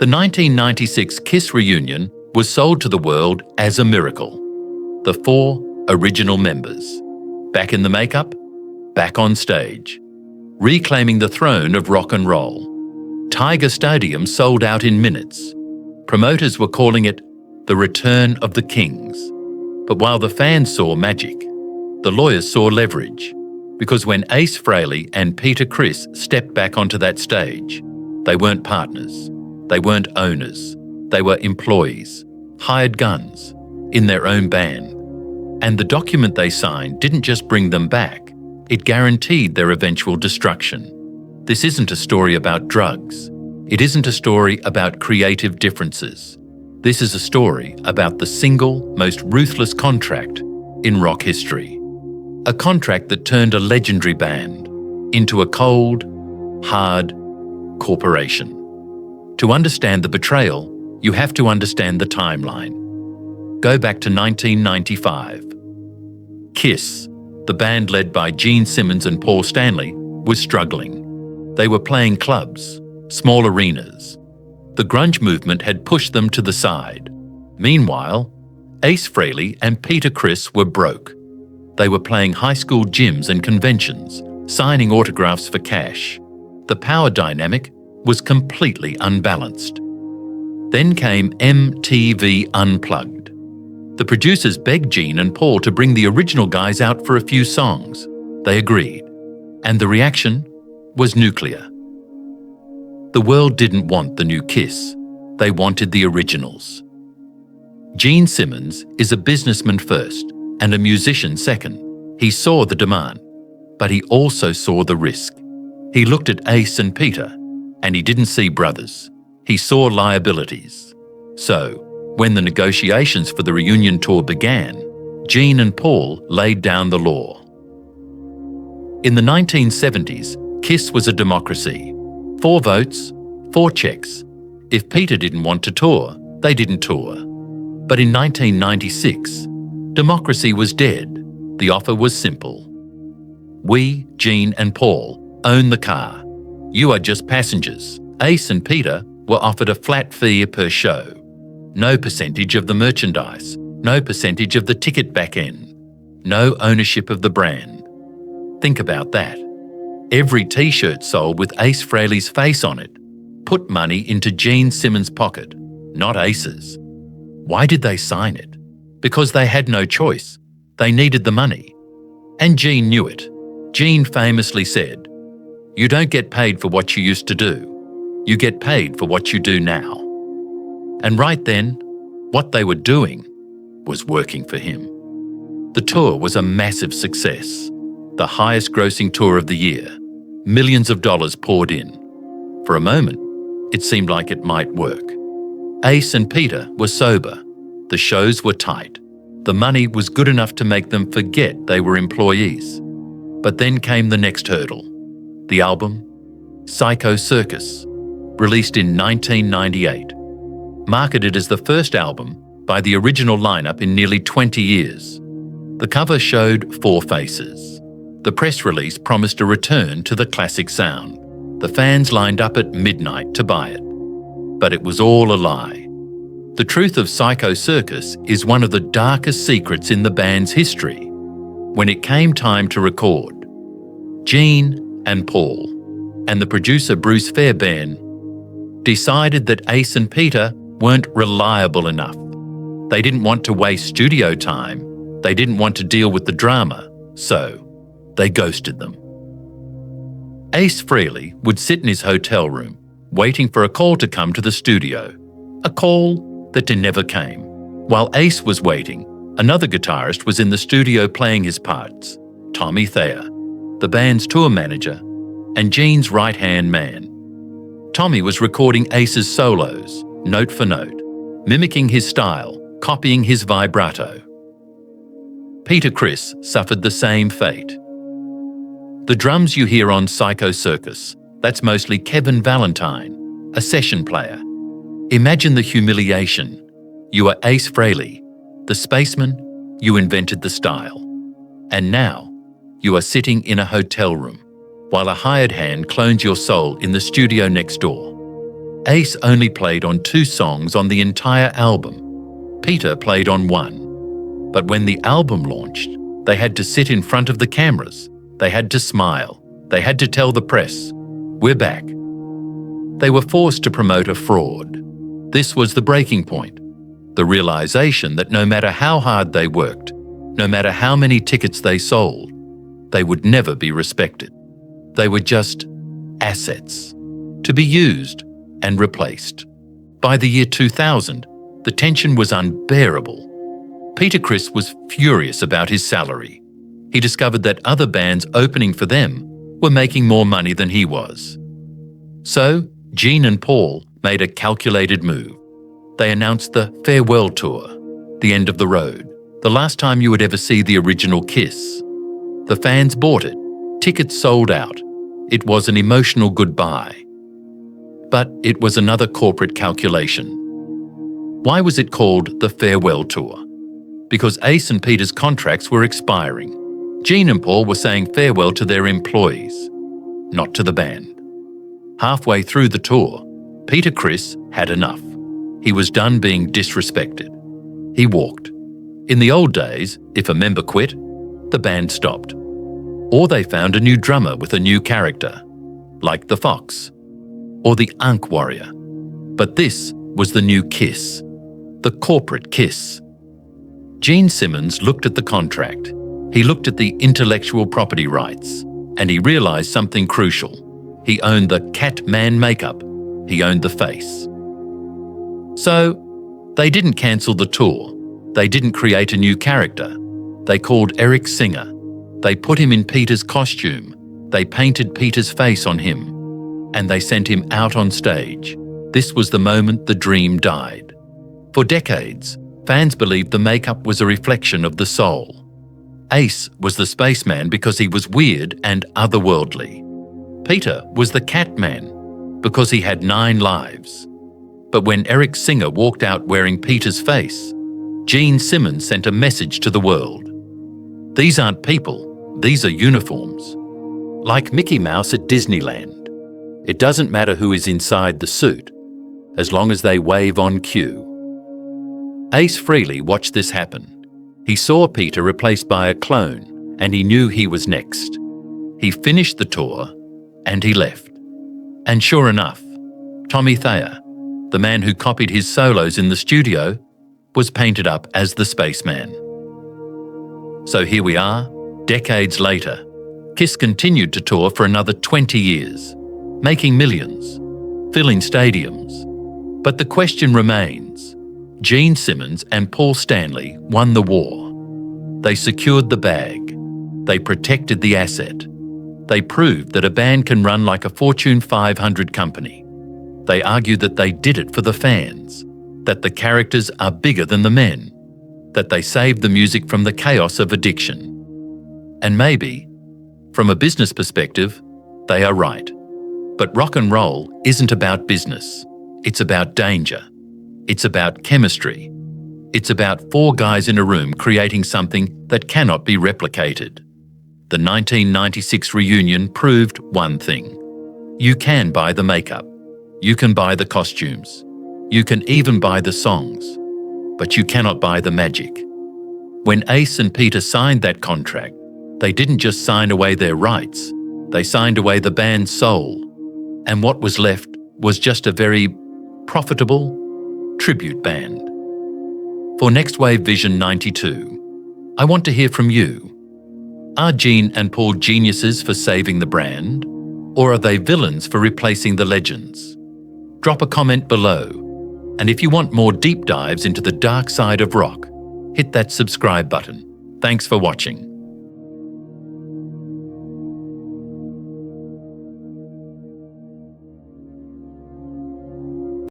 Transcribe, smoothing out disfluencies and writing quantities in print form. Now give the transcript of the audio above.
The 1996 Kiss reunion was sold to the world as a miracle. The 4 original members, back in the makeup, back on stage, reclaiming the throne of rock and roll. Tiger Stadium sold out in minutes. Promoters were calling it the return of the Kings. But while the fans saw magic, the lawyers saw leverage, because when Ace Frehley and Criss stepped back onto that stage, they weren't partners, they weren't owners, they were employees, hired guns, in their own band. And the document they signed didn't just bring them back, it guaranteed their eventual destruction. This isn't a story about drugs. It isn't a story about creative differences. This is a story about the single most ruthless contract in rock history. A contract that turned a legendary band into a cold, hard corporation. To understand the betrayal, you have to understand the timeline. Go back to 1995. Kiss, the band led by Gene Simmons and Paul Stanley, was struggling. They were playing clubs, small arenas. The grunge movement had pushed them to the side. Meanwhile, Ace Frehley and Criss were broke. They were playing high school gyms and conventions, signing autographs for cash. The power dynamic was completely unbalanced. Then came MTV Unplugged. The producers begged Gene and Paul to bring the original guys out for a few songs. They agreed. And the reaction was nuclear. The world didn't want the new Kiss. They wanted the originals. Gene Simmons is a businessman first and a musician second. He saw the demand, but he also saw the risk. He looked at Ace and Peter, and he didn't see brothers. He saw liabilities. So, when the negotiations for the reunion tour began, Gene and Paul laid down the law. In the 1970s, Kiss was a democracy. 4 votes, 4 checks. If Peter didn't want to tour, they didn't tour. But in 1996, democracy was dead. The offer was simple. We, Gene and Paul, own the car. You are just passengers. Ace and Peter were offered a flat fee per show. No percentage of the merchandise, no percentage of the ticket back end, no ownership of the brand. Think about that. Every t-shirt sold with Ace Frehley's face on it put money into Gene Simmons' pocket, not Ace's. Why did they sign it? Because they had no choice. They needed the money. And Gene knew it. Gene famously said, "You don't get paid for what you used to do. You get paid for what you do now." And right then, what they were doing was working for him. The tour was a massive success, the highest grossing tour of the year. Millions of dollars poured in. For a moment, it seemed like it might work. Ace and Peter were sober. The shows were tight. The money was good enough to make them forget they were employees. But then came the next hurdle. The album, Psycho Circus, released in 1998. Marketed as the first album by the original lineup in nearly 20 years. The cover showed 4 faces. The press release promised a return to the classic sound. The fans lined up at midnight to buy it. But it was all a lie. The truth of Psycho Circus is one of the darkest secrets in the band's history. When it came time to record, Gene and Paul and the producer Bruce Fairbairn decided that Ace and Peter weren't reliable enough. They didn't want to waste studio time. They didn't want to deal with the drama, so they ghosted them. Ace Frehley would sit in his hotel room, waiting for a call to come to the studio. A call that never came. While Ace was waiting, another guitarist was in the studio playing his parts, Thayer, the band's tour manager, and Gene's right-hand man. Tommy was recording Ace's solos, note for note, mimicking his style, copying his vibrato. Criss suffered the same fate. The drums you hear on Psycho Circus, that's mostly Kevin Valentine, a session player. Imagine the humiliation. You are Ace Frehley, the Spaceman, you invented the style. And now, you are sitting in a hotel room, while a hired hand clones your soul in the studio next door. Ace only played on 2 songs on the entire album. Peter played on 1. But when the album launched, they had to sit in front of the cameras. They had to smile. They had to tell the press, "We're back." They were forced to promote a fraud. This was the breaking point. The realization that no matter how hard they worked, no matter how many tickets they sold, they would never be respected. They were just assets, to be used and replaced. By the year 2000, the tension was unbearable. Peter Criss was furious about his salary. He discovered that other bands opening for them were making more money than he was. So, Gene and Paul made a calculated move. They announced the farewell tour, the end of the road, the last time you would ever see the original Kiss. The fans bought it. Tickets sold out. It was an emotional goodbye. But it was another corporate calculation. Why was it called the farewell tour? Because Ace and Peter's contracts were expiring. Gene and Paul were saying farewell to their employees, not to the band. Halfway through the tour, Peter Criss had enough. He was done being disrespected. He walked. In the old days, if a member quit, the band stopped. Or they found a new drummer with a new character, like the Fox, or the Unk Warrior. But this was the new Kiss, the corporate Kiss. Gene Simmons looked at the contract. He looked at the intellectual property rights, and he realized something crucial. He owned the Catman makeup. He owned the face. So, they didn't cancel the tour. They didn't create a new character. They called Eric Singer. They put him in Peter's costume. They painted Peter's face on him. And they sent him out on stage. This was the moment the dream died. For decades, fans believed the makeup was a reflection of the soul. Ace was the Spaceman because he was weird and otherworldly. Peter was the Catman because he had 9 lives. But when Eric Singer walked out wearing Peter's face, Gene Simmons sent a message to the world. These aren't people, these are uniforms. Like Mickey Mouse at Disneyland. It doesn't matter who is inside the suit, as long as they wave on cue. Ace Frehley watched this happen. He saw Peter replaced by a clone, and he knew he was next. He finished the tour, and he left. And sure enough, Tommy Thayer, the man who copied his solos in the studio, was painted up as the Spaceman. So here we are, decades later. Kiss continued to tour for another 20 years, making millions, filling stadiums. But the question remains. Gene Simmons and Paul Stanley won the war. They secured the bag. They protected the asset. They proved that a band can run like a Fortune 500 company. They argued that they did it for the fans, that the characters are bigger than the men, that they saved the music from the chaos of addiction. And maybe, from a business perspective, they are right. But rock and roll isn't about business. It's about danger. It's about chemistry. It's about 4 guys in a room creating something that cannot be replicated. The 1996 reunion proved one thing. You can buy the makeup. You can buy the costumes. You can even buy the songs. But you cannot buy the magic. When Ace and Peter signed that contract, they didn't just sign away their rights. They signed away the band's soul. And what was left was just a very profitable tribute band. For Next Wave Vision 92, I want to hear from you. Are Gene and Paul geniuses for saving the brand, or are they villains for replacing the legends? Drop a comment below, and if you want more deep dives into the dark side of rock, hit that subscribe button. Thanks for watching.